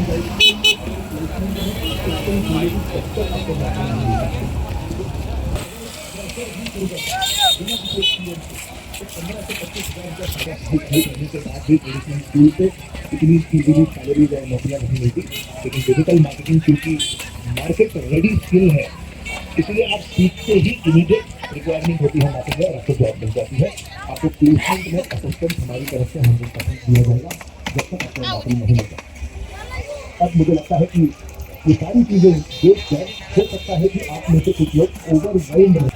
इतनी सैलरीज है, नौकरियां नहीं मिलती, लेकिन डिजिटल मार्केटिंग क्योंकि मार्केट रेडी स्किल है, इसलिए आप सीखते ही इमीडिएट रिक्वायरमेंट होती है मार्केट में और आपको जॉब मिल जाती है। आपको प्लेसमेंट में असिस्टेंट हमारी तरफ से 100% दिया जाएगा जब तक आपको नौकरी नहीं मिलता। अब मुझे लगता है कि ये सारी चीजें देख कर हो सकता है कि आप में से कुछ लोग ओवरवेल्ड हो।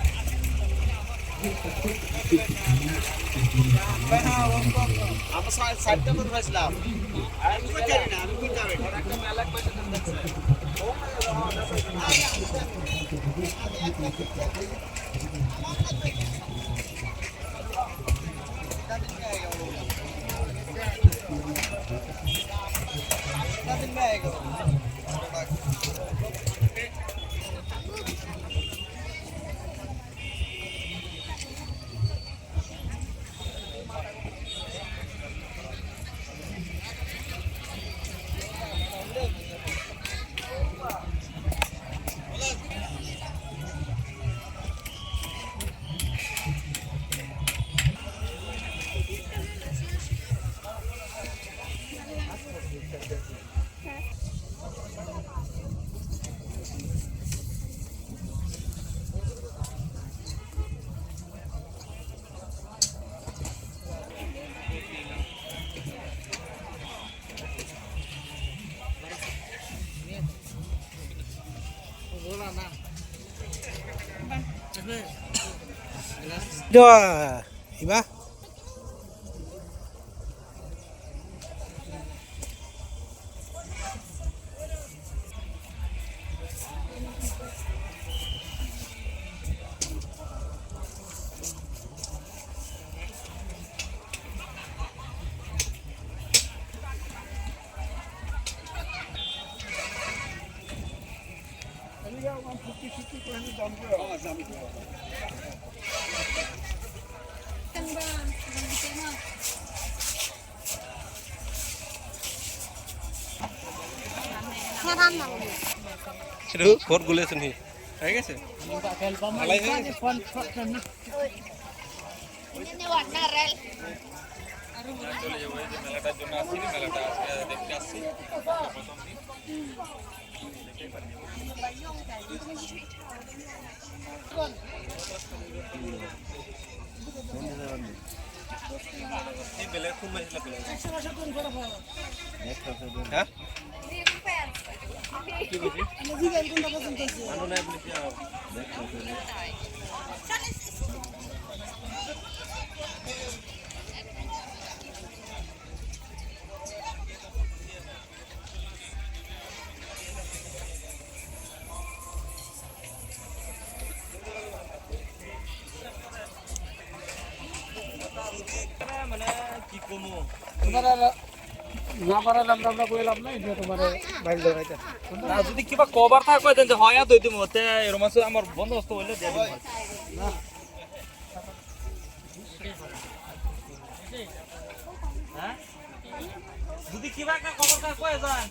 Dua, iba? Seru, buat gula sini. Kayak gitu. Ini warna rel. Ini belakang kumai lah belakang. Hah? Anu naik beli siapa? Mana kikomu? যদি কিবা কভার থাকে তেন্তে হয় দুই দিন মতে এরকম আছে আমার বন্দোবস্ত হইলে দিয়ে দিন হ্যাঁ যদি কিবা একটা কভার থাকে কয়ে যান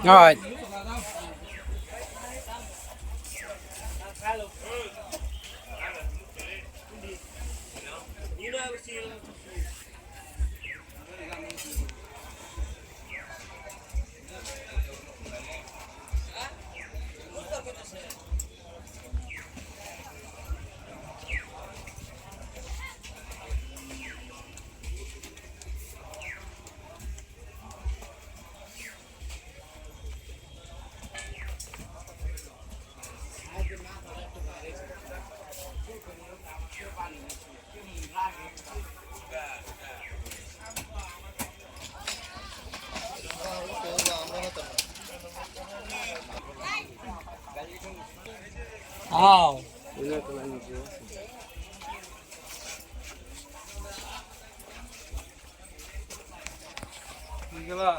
Rồi. हाँ ठीक है बा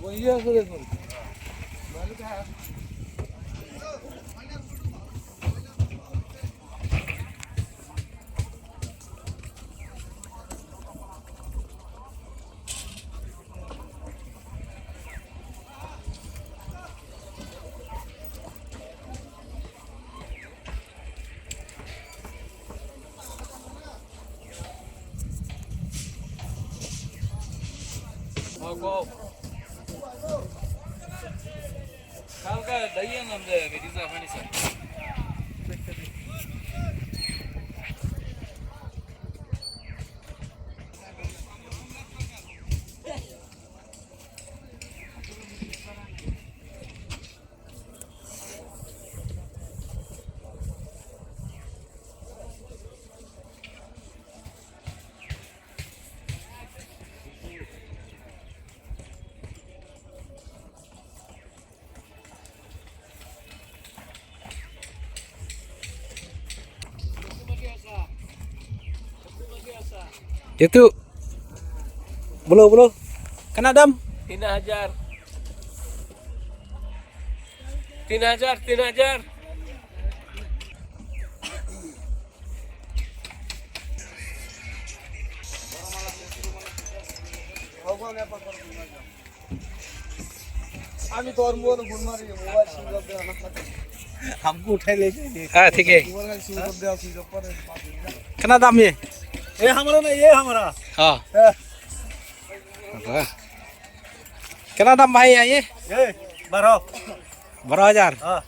भैया से देखो काल का दही नमदे विदिसा furniture Itu belum kena dam 3000 3000 আমি তোর মোবাইল ফোন মারি মোবাইল সুইচ অফ দেওয়া না हमको उठा ले हाँ ठीक है मोबाइल का स्विच ऑफ देओ स्विच ऑफ पर kena dam ये ए हमारा ना ये हमारा हाँ ए kena dam भाई ये 12 12,000 हां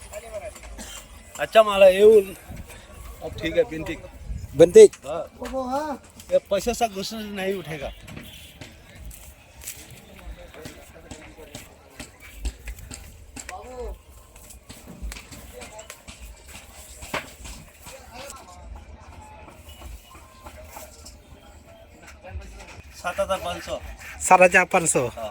अच्छा माल है ये अब ठीक है बिंटिक bentik हां ये पैसा सा गुस्सा नहीं उठेगा सात 7,500 7,500 हाँ